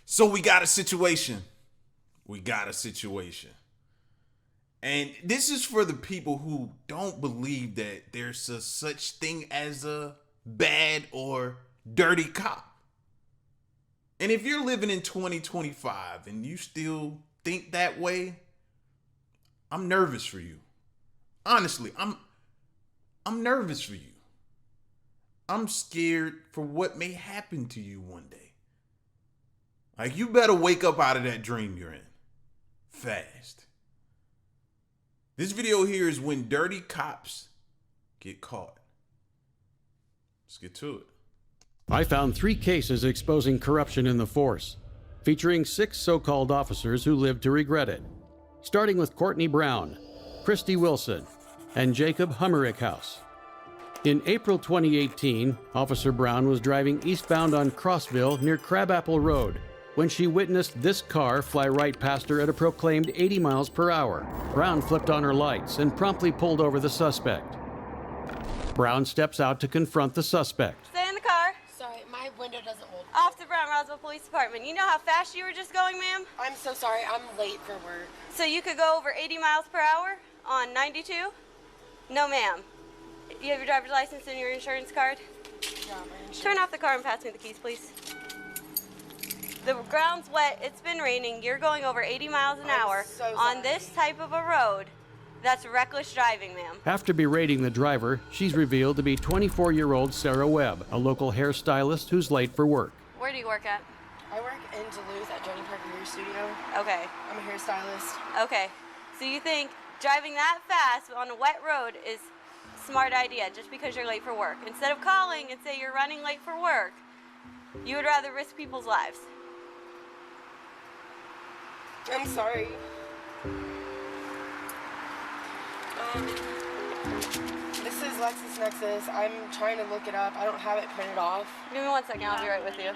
So we got a situation. And this is for the people who don't believe that there's a such thing as a bad or dirty cop. And if you're living in 2025 and you still think that way, I'm nervous for you. Honestly, I'm nervous for you. I'm scared for what may happen to you one day. Like, you better wake up out of that dream you're in. Fast. This video here is when dirty cops get caught. Let's get to it. I found 3 cases exposing corruption in the force, featuring 6 so-called officers who lived to regret it. Starting with Courtney Brown, Christy Wilson, and Jacob Hummerichhouse. In April 2018, Officer Brown was driving eastbound on Crossville near Crabapple Road when she witnessed this car fly right past her at a proclaimed 80 miles per hour. Brown flipped on her lights and promptly pulled over the suspect. Brown steps out to confront the suspect. Stay in the car. Sorry, my window doesn't hold. Off to Brown Roswell Police Department. You know how fast you were just going, ma'am? I'm so sorry, I'm late for work. So you could go over 80 miles per hour on 92? No, ma'am. You have your driver's license and your insurance card? Yeah, my insurance. Turn off the car and pass me the keys, please. The ground's wet, it's been raining, you're going over 80 miles an hour so on sorry. this type of a road. That's reckless driving, ma'am. After berating the driver, she's revealed to be 24-year-old Sarah Webb, a local hairstylist who's late for work. Where do you work at? I work in Duluth at Joni Parker Hair Studio. Okay. I'm a hairstylist. Okay. So you think driving that fast on a wet road is a smart idea just because you're late for work? Instead of calling and say you're running late for work, you would rather risk people's lives. I'm sorry. This is LexisNexis. I'm trying to look it up. I don't have it printed off. Give me 1 second, I'll be right with you.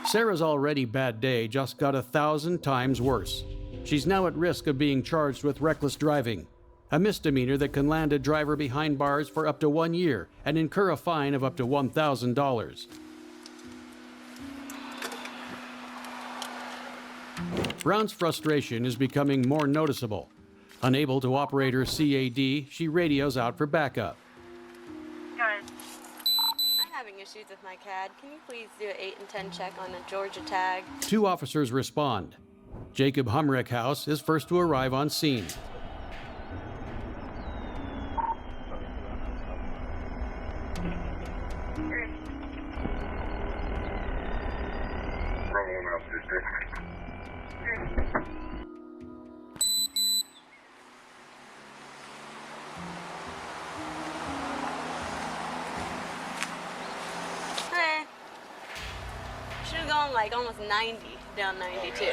Sarah's already bad day just got 1,000 times worse. She's now at risk of being charged with reckless driving, a misdemeanor that can land a driver behind bars for up to 1 year and incur a fine of up to $1,000. Brown's frustration is becoming more noticeable. Unable to operate her CAD, she radios out for backup. I'm having issues with my CAD. Can you please do an 8 and 10 check on the Georgia tag? 2 officers respond. Jacob Hummerichhouse is first to arrive on scene. She was going like almost 90 down 92.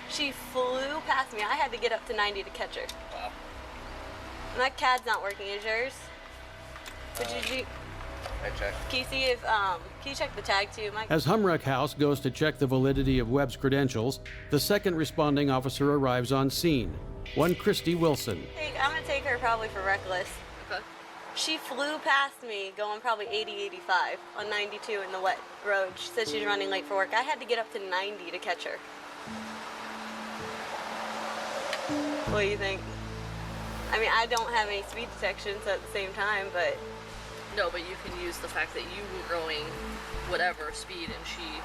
She flew past me. I had to get up to 90 to catch her. Wow. My CAD's not working. Is yours? What did you? I checked. Can you see if can you check the tag too, Mike? As Hummerichhouse goes to check the validity of Webb's credentials, the second responding officer arrives on scene, one Christy Wilson. I'm gonna take her probably for reckless. Okay. She flew past me going probably 80, 85 on 92 in the wet road. She said she's running late for work. I had to get up to 90 to catch her. What do you think? I mean, I don't have any speed detection, so at the same time, but... No, but you can use the fact that you were going whatever speed and she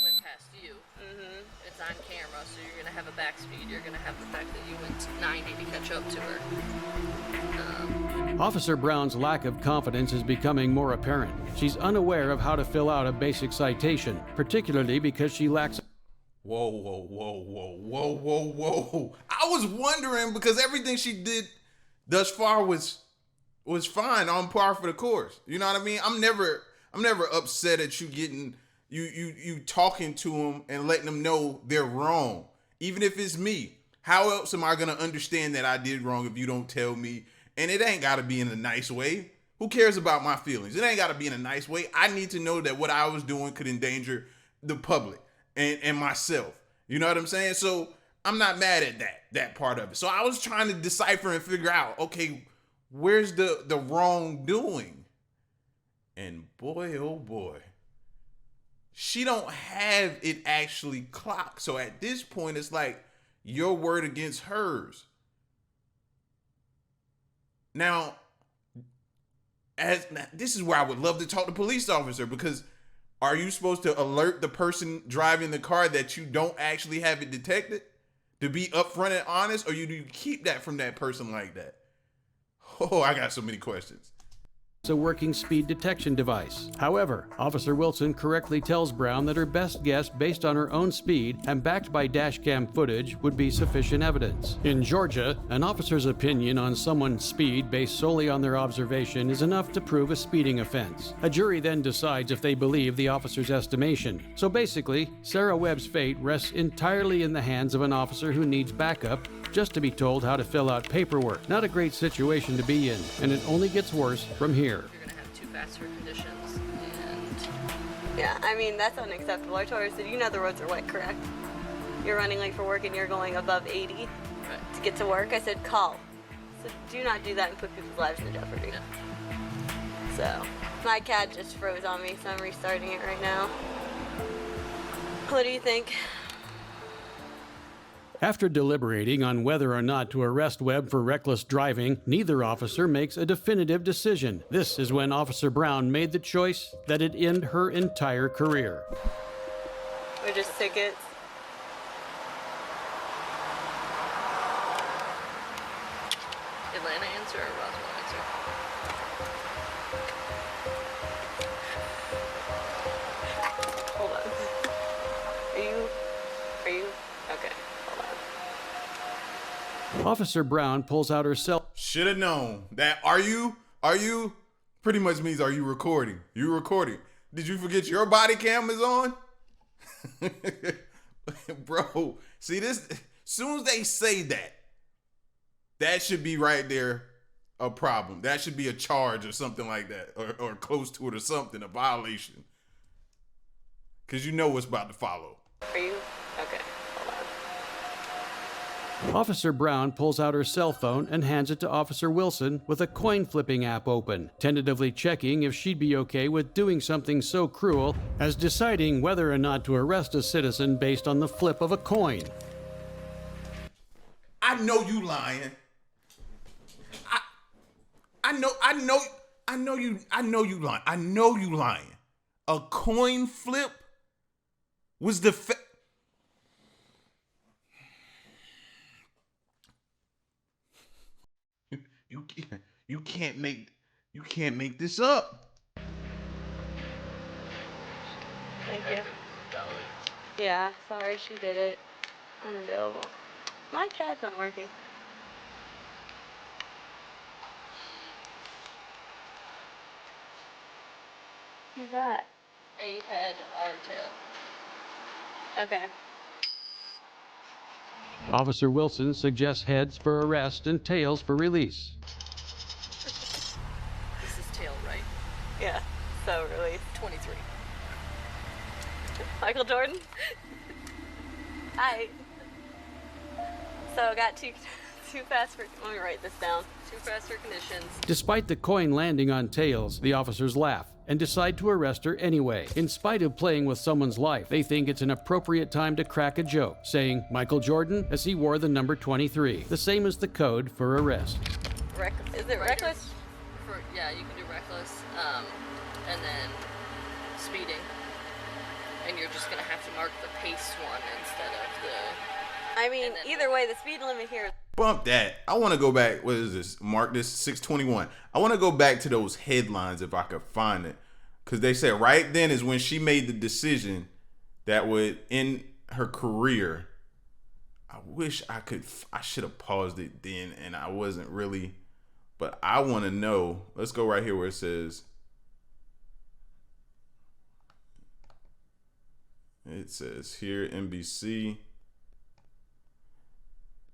went past you. Mm-hmm. It's on camera, so you're going to have a back speed. You're going to have the fact that you went 90 to catch up to her. Officer Brown's lack of confidence is becoming more apparent. She's unaware of how to fill out a basic citation, particularly because she lacks... Whoa, whoa, whoa, whoa, whoa, whoa, whoa. I was wondering because everything she did thus far was fine, on par for the course. You know what I mean? I'm never upset at you getting you talking to them and letting them know they're wrong. Even if it's me. How else am I gonna understand that I did wrong if you don't tell me? And it ain't gotta be in a nice way. Who cares about my feelings? It ain't gotta be in a nice way. I need to know that what I was doing could endanger the public and myself. You know what I'm saying? So I'm not mad at that part of it. So I was trying to decipher and figure out, okay, where's the wrongdoing? And boy, oh boy, she don't have it actually clocked. So at this point, it's like your word against hers. Now, this is where I would love to talk to the police officer, because are you supposed to alert the person driving the car that you don't actually have it detected to be upfront and honest, or do you keep that from that person like that? Oh, I got so many questions. A working speed detection device. However, Officer Wilson correctly tells Brown that her best guess based on her own speed and backed by dashcam footage would be sufficient evidence. In Georgia, an officer's opinion on someone's speed based solely on their observation is enough to prove a speeding offense. A jury then decides if they believe the officer's estimation. So basically, Sarah Webb's fate rests entirely in the hands of an officer who needs backup just to be told how to fill out paperwork. Not a great situation to be in, and it only gets worse from here. You're gonna have too fast for conditions, and Yeah, I mean, that's unacceptable. I told her, I said, you know the roads are wet, correct? You're running late for work and you're going above 80 right. to get to work. I said, call. So do not do that and put people's lives in jeopardy. Yeah. So, my CAD just froze on me, so I'm restarting it right now. What do you think? After deliberating on whether or not to arrest Webb for reckless driving, neither officer makes a definitive decision. This is when Officer Brown made the choice that'd end her entire career. Or just tickets? Atlanta answer or Roswell answer? Hold on. Are you? Okay, hold on. Officer Brown pulls out her cell. Should have known that. Are you pretty much means, are you recording? You recording. Did you forget your body cam is on? Bro, see this, soon as they say that, that should be right there a problem. That should be a charge or something like that, or close to it or something, a violation. Because you know what's about to follow. Are you? Okay, hold on. Officer Brown pulls out her cell phone and hands it to Officer Wilson with a coin flipping app open, tentatively checking if she'd be okay with doing something so cruel as deciding whether or not to arrest a citizen based on the flip of a coin. I know you lying. I know you lying. I know you lying. A coin flip was the you can't make this up. Thank you. Yeah, sorry, she did it. Unavailable. My CAD's not working. Who's that? A head, R tail. Okay. Officer Wilson suggests heads for arrest and tails for release. This is tail right. Yeah, so release. 23. Michael Jordan? Hi. So I got too fast for, let me write this down. Too fast for conditions. Despite the coin landing on tails, the officers laugh and decide to arrest her anyway. In spite of playing with someone's life, they think it's an appropriate time to crack a joke, saying Michael Jordan as he wore the number 23, the same as the code for arrest. Is it reckless? Yeah, you can do reckless, and then speeding. And you're just gonna have to mark the pace one instead of the... I mean, either way, the speed limit here. Bump that. I want to go back. What is this? Mark this 621. I want to go back to those headlines if I could find it. Because they said right then is when she made the decision that would end her career. I wish I should have paused it then and I wasn't really. But I want to know. Let's go right here where it says. It says here, NBC.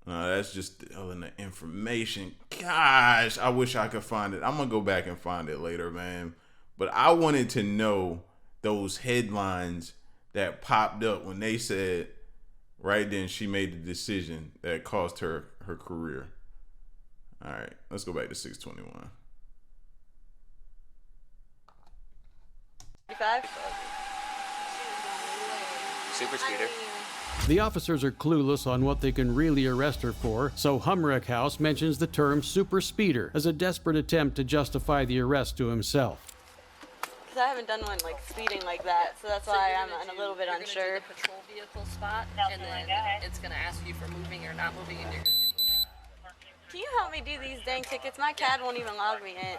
That's just the information. Gosh, I wish I could find it. I'm going to go back and find it later, man. But I wanted to know those headlines that popped up when they said right then she made the decision that cost her her career. All right, let's go back to 621. 55? super speeder. The officers are clueless on what they can really arrest her for, so Humrick House mentions the term super speeder as a desperate attempt to justify the arrest to himself. Because I haven't done one like speeding like that, so that's why I'm a little bit unsure. You're gonna do the patrol vehicle spot, and then it's gonna ask you for moving or not moving, and you're gonna do moving. Can you help me do these dang tickets? My CAD won't even log me in.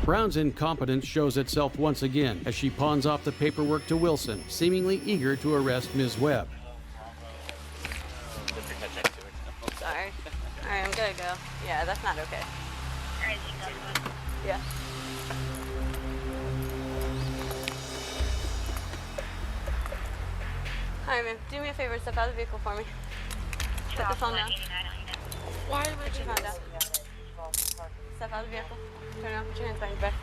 Brown's incompetence shows itself once again as she pawns off the paperwork to Wilson, seemingly eager to arrest Ms. Webb. Sorry. Alright, I'm gonna go. Yeah, that's not okay. Yeah. Alright, man. Do me a favor. Step out of the vehicle for me. Put the phone down. Why am I Put your phone down. Step out of the vehicle. Turn around. Put your hands behind your back.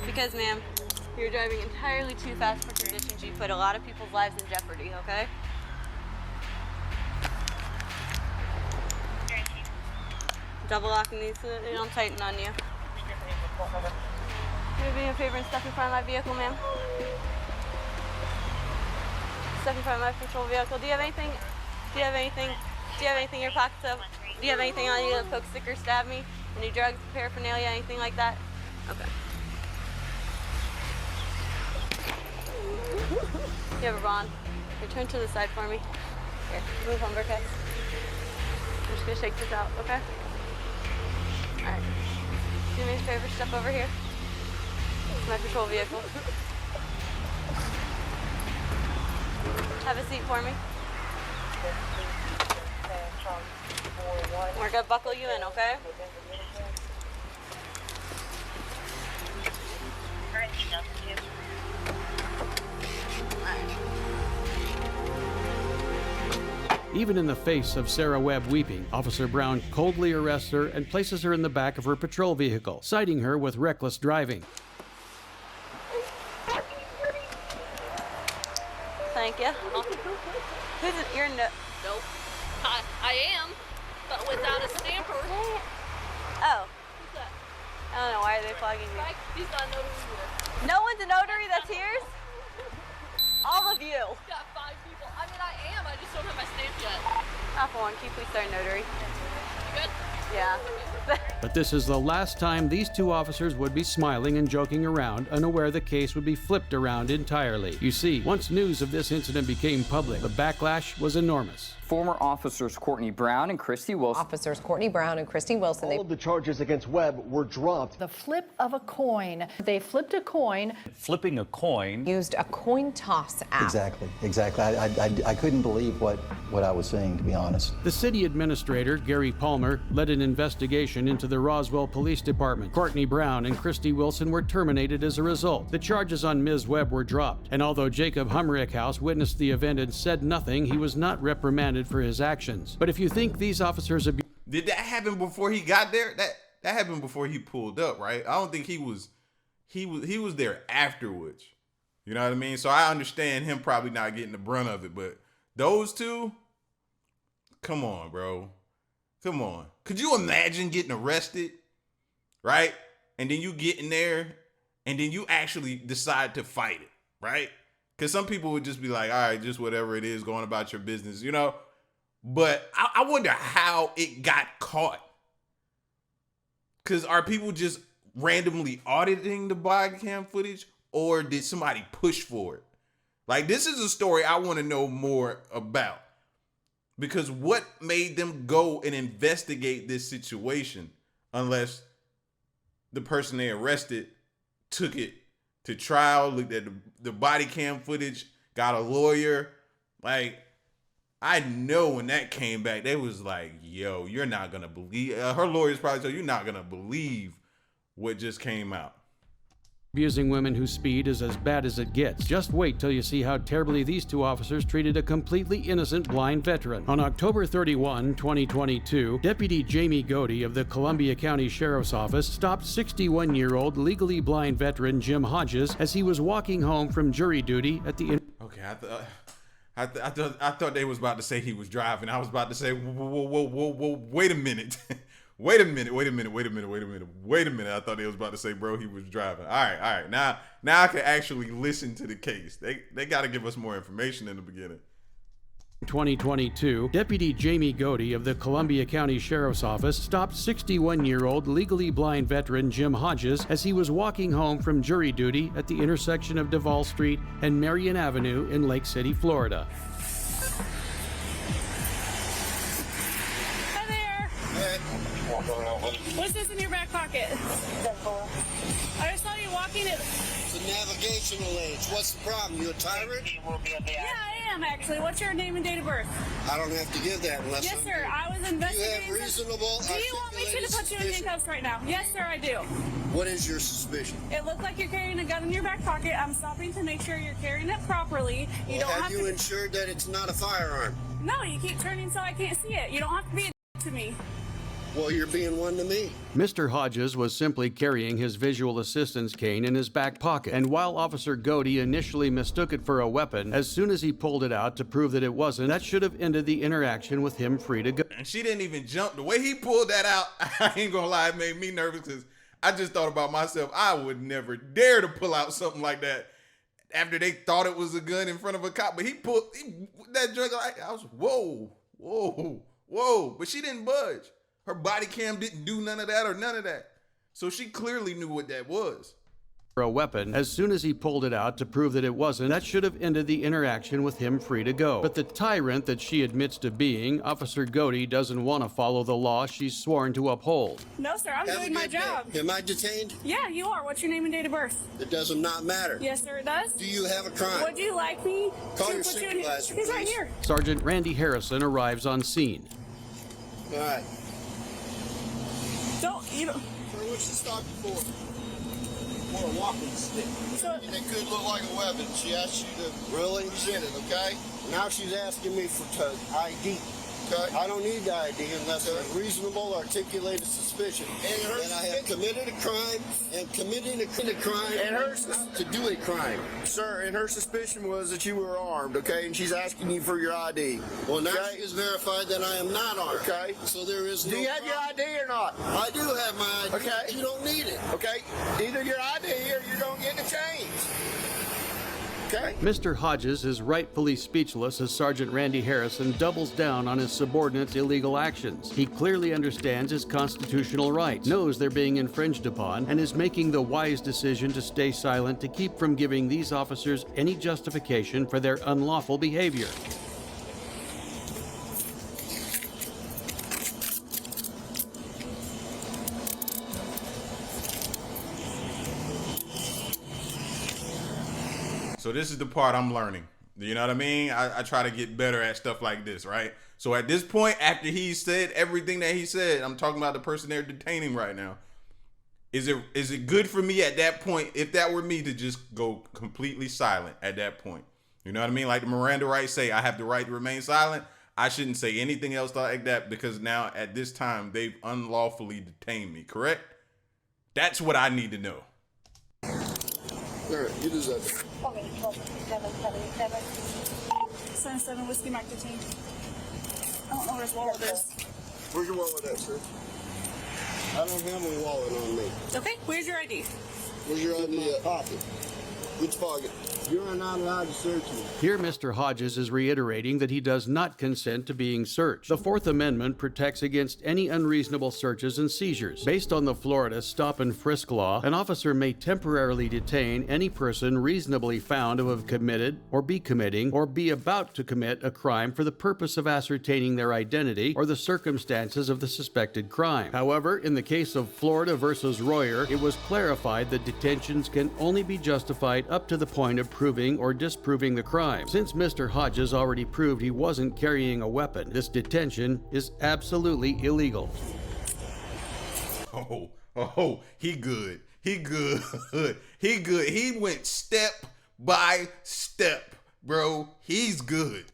Because, ma'am, you're driving entirely too fast for conditions. You put a lot of people's lives in jeopardy, okay? Double locking these so that they don't tighten on you. Can you do me a favor and step in front of my vehicle, ma'am? Step in front of my patrol vehicle. Do you have anything? Do you have anything in your pockets of? Do you have anything on you that poke, stick, or stab me? Any drugs, paraphernalia, anything like that? Okay. You have a bond. Here, turn to the side for me. Here, move over, okay? I'm just gonna shake this out, okay? Alright. Do me a favor, step over here. It's my patrol vehicle. Have a seat for me. We're gonna buckle you in, okay? Even in the face of Sarah Webb weeping, Officer Brown coldly arrests her and places her in the back of her patrol vehicle, citing her with reckless driving. Thank you. Who's it? You're no. Nope. I am, but without a stamper. Oh. Who's that? I don't know. Why are they flogging me? Mike, he's not a notary either. No one's a notary that's here? All of you. Got 5 people. I mean, I am. I just don't have my stamp yet. Not for one. Can you please start notary? You good? Yeah. But this is the last time these two officers would be smiling and joking around, unaware the case would be flipped around entirely. You see, once news of this incident became public, the backlash was enormous. Former officers Courtney Brown and Christy Wilson. Officers Courtney Brown and Christy Wilson. All of the charges against Webb were dropped. The flip of a coin. They flipped a coin. Flipping a coin. Used a coin toss app. Exactly. I couldn't believe what I was seeing, to be honest. The city administrator, Gary Palmer, led an investigation into the Roswell Police Department. Courtney Brown and Christy Wilson were terminated as a result. The charges on Ms. Webb were dropped, and although Jacob Humrickhouse witnessed the event and said nothing, he was not reprimanded for his actions. But if you think these officers Did that happen before he got there? That happened before he pulled up, right? I don't think he was there afterwards. You know what I mean? So I understand him probably not getting the brunt of it, but those two, come on, bro. Come on. Could you imagine getting arrested, right? And then you get in there and then you actually decide to fight it, right? Because some people would just be like, all right, just whatever it is, going about your business, you know? But I wonder how it got caught. Because are people just randomly auditing the body cam footage, or did somebody push for it? Like, this is a story I want to know more about. Because what made them go and investigate this situation unless the person they arrested took it to trial, looked at the body cam footage, got a lawyer? Like, I know when that came back, they was like, yo, you're not going to believe. Her lawyers probably told you, you're not going to believe what just came out. Abusing women who speed is as bad as it gets. Just wait till you see how terribly these two officers treated a completely innocent blind veteran. On October 31, 2022, Deputy Jamie Godey of the Columbia County Sheriff's Office stopped 61-year-old legally blind veteran Jim Hodges as he was walking home from jury duty at the... Okay, I thought they was about to say he was driving. I was about to say, whoa, wait a minute. Wait a minute. I thought they was about to say, bro, he was driving. All right. Now I can actually listen to the case. They got to give us more information in the beginning. 2022, Deputy Jamie Godey of the Columbia County Sheriff's Office stopped 61-year-old legally blind veteran Jim Hodges as he was walking home from jury duty at the intersection of Duval Street and Marion Avenue in Lake City, Florida. Hi there. Hey. What's this in your back pocket? I just saw you walking it. It's a navigational aids. What's the problem? You a tyrant? Yeah, I am actually. What's your name and date of birth? I don't have to give that unless. Yes, sir. I was investigating. You have reasonable. Do you want me to put you in handcuffs right now? Yes, sir, I do. What is your suspicion? It looked like you're carrying a gun in your back pocket. I'm stopping to make sure you're carrying it properly. You don't have you ensured that it's not a firearm? No, you keep turning so I can't see it. You don't have to be a to me. Well, you're being one to me. Mr. Hodges was simply carrying his visual assistance cane in his back pocket, and while Officer Godey initially mistook it for a weapon, as soon as he pulled it out to prove that it wasn't, that should have ended the interaction with him free to go. And she didn't even jump. The way he pulled that out, I ain't gonna lie, it made me nervous because I just thought about myself. I would never dare to pull out something like that after they thought it was a gun in front of a cop. But he pulled that joint. I was, whoa. But she didn't budge. Her body cam didn't do none of that. So she clearly knew what that was. For a weapon, as soon as he pulled it out to prove that it wasn't, that should have ended the interaction with him free to go. But the tyrant that she admits to being, Officer Godey doesn't want to follow the law she's sworn to uphold. No, sir, I'm doing my job. Am I detained? Yeah, you are. What's your name and date of birth? It does not matter. Yes, sir, it does. Do you have a crime? Would you like me Call to your put you in? supervisor, He's right please. here. Sergeant Randy Harrison arrives on scene. All right. You don't. Sir, what's she stop you for? For a walking stick. So, It could look like a weapon. She asked you to really present it, okay? Now she's asking me for ID. Okay. I don't need the ID unless there's reasonable articulated suspicion. And I have committed a crime and committing a crime And her to do a crime. Sir, and her suspicion was that you were armed, okay? And she's asking you for your ID. Well, now she has verified that I am not armed. Okay. So there is no Do you have your problem. ID or not? I do have my ID. Okay. You don't need it. Okay. Either your ID or you're going to get the change. Okay. Mr. Hodges is rightfully speechless as Sergeant Randy Harrison doubles down on his subordinate's illegal actions. He clearly understands his constitutional rights, knows they're being infringed upon, and is making the wise decision to stay silent to keep from giving these officers any justification for their unlawful behavior. So this is the part I'm learning. You know what I mean? I try to get better at stuff like this, right? So at this point, after he said everything that he said, I'm talking about the person they're detaining right now. Is it good for me at that point, if that were me, to just go completely silent at that point? You know what I mean? Like the Miranda rights say, I have the right to remain silent. I shouldn't say anything else like that because now at this time, they've unlawfully detained me, correct? That's what I need to know. All right, you deserve it. 77 Whiskey Mike detained. I don't know where his wallet is. Where's your wallet at, sir? I don't have a wallet on me. Okay, where's your ID? Where's your ID at? Pocket. Which pocket? You are not allowed to search me. Here, Mr. Hodges is reiterating that he does not consent to being searched. The Fourth Amendment protects against any unreasonable searches and seizures. Based on the Florida stop and frisk law, an officer may temporarily detain any person reasonably found to have committed or be committing or be about to commit a crime for the purpose of ascertaining their identity or the circumstances of the suspected crime. However, in the case of Florida versus Royer, it was clarified that detentions can only be justified up to the point of proving or disproving the crime. Since Mr. Hodges already proved he wasn't carrying a weapon, this detention is absolutely illegal. He good. He went step by step, bro. He's good.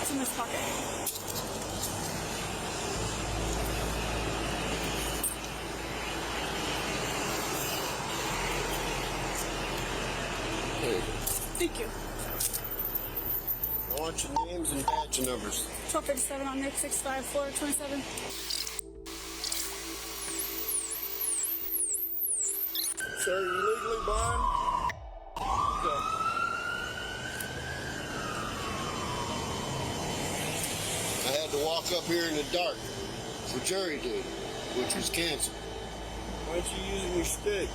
It's in this pocket. Thank you. All want your names and badge numbers. 1257 on Nick 65427. Sir, you legally blind? Okay. I had to walk up here in the dark for jury duty, which was canceled. Why aren't you using your stick?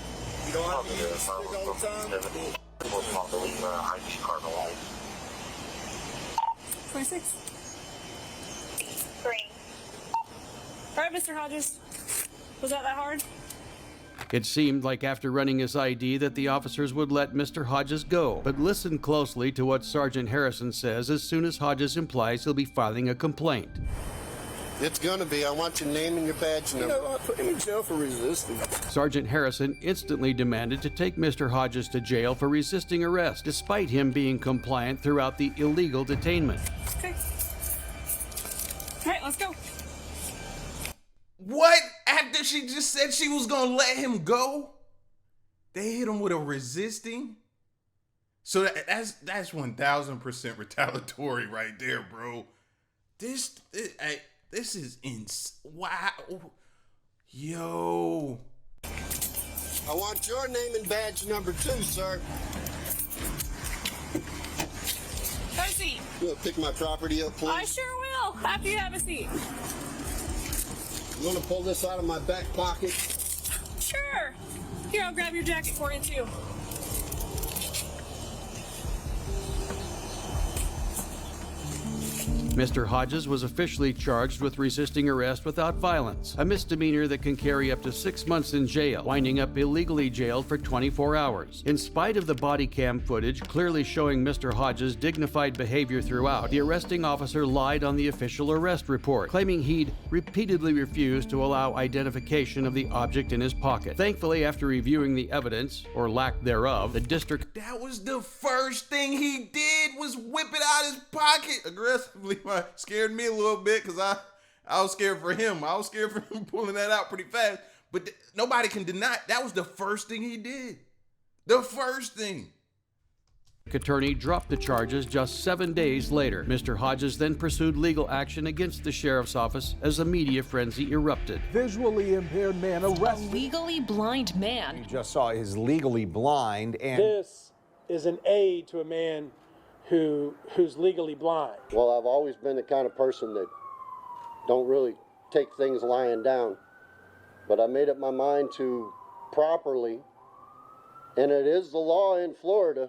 You don't have to use your stick all the time? 26. Green. All right, Mr. Hodges. Was that hard? It seemed like after running his ID that the officers would let Mr. Hodges go, but listen closely to what Sergeant Harrison says as soon as Hodges implies he'll be filing a complaint. It's gonna be. I want your name and your badge number. You know, I put him in jail for resisting. Sergeant Harrison instantly demanded to take Mr. Hodges to jail for resisting arrest, despite him being compliant throughout the illegal detainment. Okay. All right, let's go. What? After she just said she was gonna let him go, they hit him with a resisting? So that's 1000% retaliatory right there, bro. This is wow. Yo. I want your name and badge number too, sir. Have a seat. You want to pick my property up, please? I sure will, after you have a seat. You want to pull this out of my back pocket? Sure. Here, I'll grab your jacket for you, too. Mr. Hodges was officially charged with resisting arrest without violence, a misdemeanor that can carry up to 6 months in jail, winding up illegally jailed for 24 hours. In spite of the body cam footage clearly showing Mr. Hodges' dignified behavior throughout, the arresting officer lied on the official arrest report, claiming he'd repeatedly refused to allow identification of the object in his pocket. Thankfully, after reviewing the evidence, or lack thereof, the district... That was the first thing he did, was whip it out his pocket aggressively. Scared me a little bit because I was scared for him. I was scared for him pulling that out pretty fast. But nobody can deny that was the first thing he did. The first thing. Attorney dropped the charges just 7 days later. Mr. Hodges then pursued legal action against the sheriff's office as a media frenzy erupted. Visually impaired man arrested. A legally blind man. You just saw his legally blind and... This is an aid to a man who's legally blind. Well, I've always been the kind of person that don't really take things lying down. But I made up my mind to properly, and it is the law in Florida,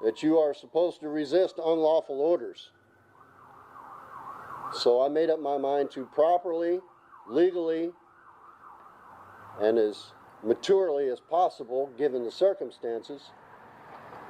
that you are supposed to resist unlawful orders. So I made up my mind to properly, legally, and as maturely as possible, given the circumstances,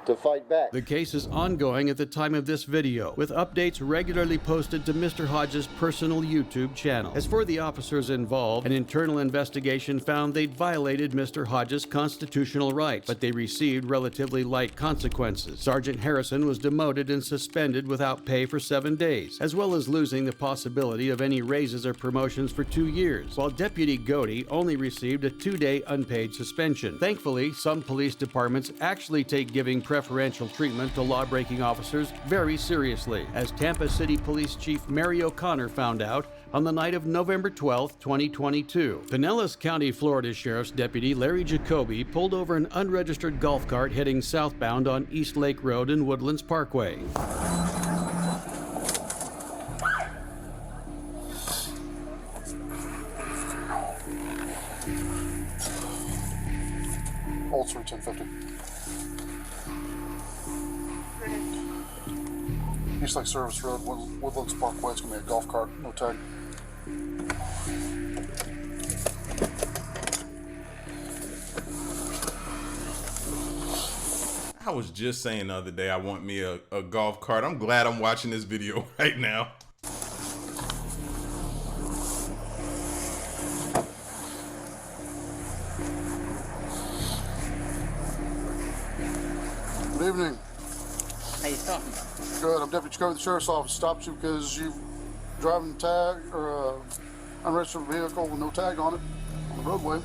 to fight back. The case is ongoing at the time of this video, with updates regularly posted to Mr. Hodges' personal YouTube channel. As for the officers involved, an internal investigation found they'd violated Mr. Hodges' constitutional rights, but they received relatively light consequences. Sergeant Harrison was demoted and suspended without pay for 7 days, as well as losing the possibility of any raises or promotions for 2 years, while Deputy Godey only received a 2-day unpaid suspension. Thankfully, some police departments actually take giving preferential treatment to law-breaking officers very seriously, as Tampa City Police Chief Mary O'Connor found out on the night of November 12, 2022. Pinellas County, Florida Sheriff's Deputy Larry Jacoby pulled over an unregistered golf cart heading southbound on East Lake Road and Woodlands Parkway. Old Street 1050. East Lake Service Road, Woodlands Parkway. It's going to be a golf cart, no tag. I was just saying the other day I want me a golf cart. I'm glad I'm watching this video right now. Good evening. How you talking? Good. I'm Deputy Jacoby of the Sheriff's Office. Stopped you because you driving tag or unregistered vehicle with no tag on it on the roadway.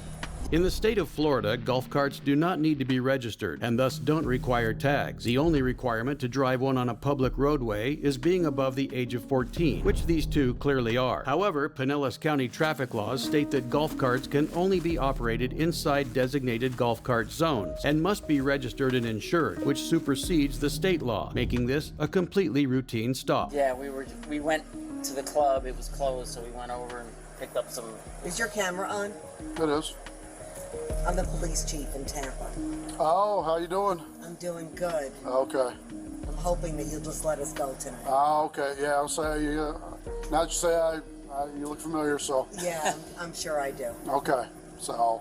In the state of Florida, golf carts do not need to be registered and thus don't require tags. The only requirement to drive one on a public roadway is being above the age of 14, which these two clearly are. However, Pinellas County traffic laws state that golf carts can only be operated inside designated golf cart zones and must be registered and insured, which supersedes the state law, making this a completely routine stop. Yeah, we went to the club. It was closed, so we went over and picked up some. Is your camera on? It is. I'm the police chief in Tampa. Oh, how you doing? I'm doing good. Okay. I'm hoping that you'll just let us go tonight. Oh, okay. Yeah, I'll say you. Now that you say you look familiar, so. Yeah, I'm sure I do. Okay. So.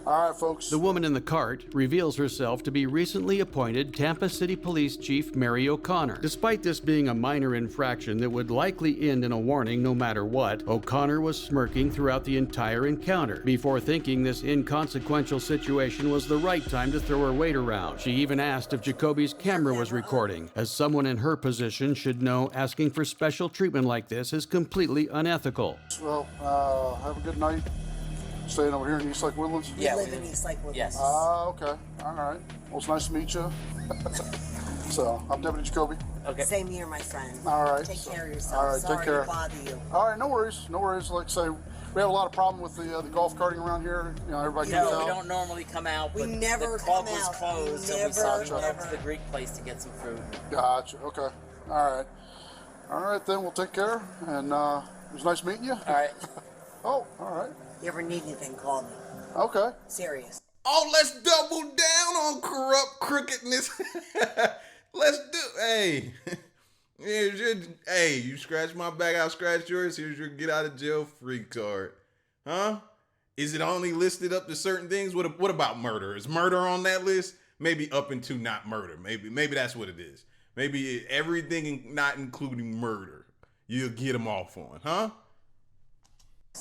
All right, folks. The woman in the cart reveals herself to be recently appointed Tampa City Police Chief Mary O'Connor. Despite this being a minor infraction that would likely end in a warning no matter what, O'Connor was smirking throughout the entire encounter before thinking this inconsequential situation was the right time to throw her weight around. She even asked if Jacoby's camera was recording, as someone in her position should know asking for special treatment like this is completely unethical. Well, have a good night. Staying over here in East Lake Woodlands? Yeah, we live in East Lake Woodlands. Yes. Okay. All right. Well, it's nice to meet you. So, I'm Deputy Jacoby. Okay. Same here, my friend. All right. Take care of yourself. All right, Sorry take care. to bother you. All right, no worries. No worries. Like I say, we have a lot of problem with the golf carting around here. You know, everybody comes No, we out. don't normally come out. We but never the club come was out. closed, so we Never, saw we went never. over to the Greek place to get some food. Gotcha. Okay. All right. All right, then we'll take care. And it was nice meeting you. All right. Oh, all right. You ever need anything, call me. Okay. Serious. Oh, let's double down on corrupt crookedness. Let's do. Hey, hey, you scratch my back, I'll scratch yours. Here's your get out of jail free card. Huh? Is it only listed up to certain things? What about murder? Is murder on that list? Maybe up into not murder. Maybe that's what it is. Maybe everything not including murder. You'll get them off on, huh?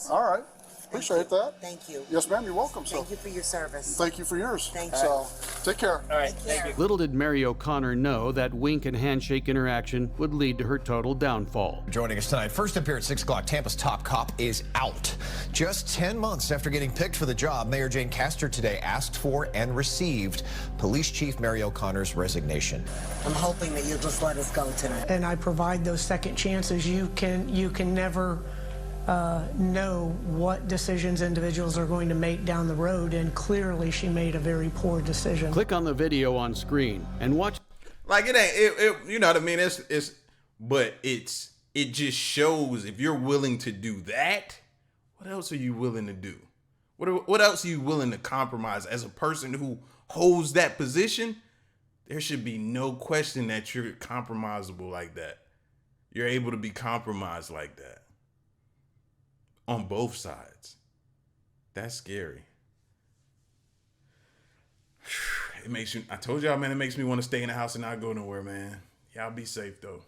All right. Appreciate that. Thank you. Yes, ma'am. You're welcome. Thank you for your service. Thank you for yours. Thank you. So, take care. All right. Thank you. Little did Mary O'Connor know that wink and handshake interaction would lead to her total downfall. Joining us tonight, first up here at 6 o'clock, Tampa's top cop is out. Just 10 months after getting picked for the job, Mayor Jane Castor today asked for and received Police Chief Mary O'Connor's resignation. I'm hoping that you'll just let us go tonight. And I provide those second chances. You can never know what decisions individuals are going to make down the road, and clearly she made a very poor decision. Click on the video on screen and watch. Like it ain't, you know what I mean? It just shows if you're willing to do that, what else are you willing to do? What else are you willing to compromise as a person who holds that position? There should be no question that you're compromisable like that. You're able to be compromised like that. On both sides. That's scary. It makes you, I told y'all, man, it makes me want to stay in the house and not go nowhere, man. Y'all be safe, though.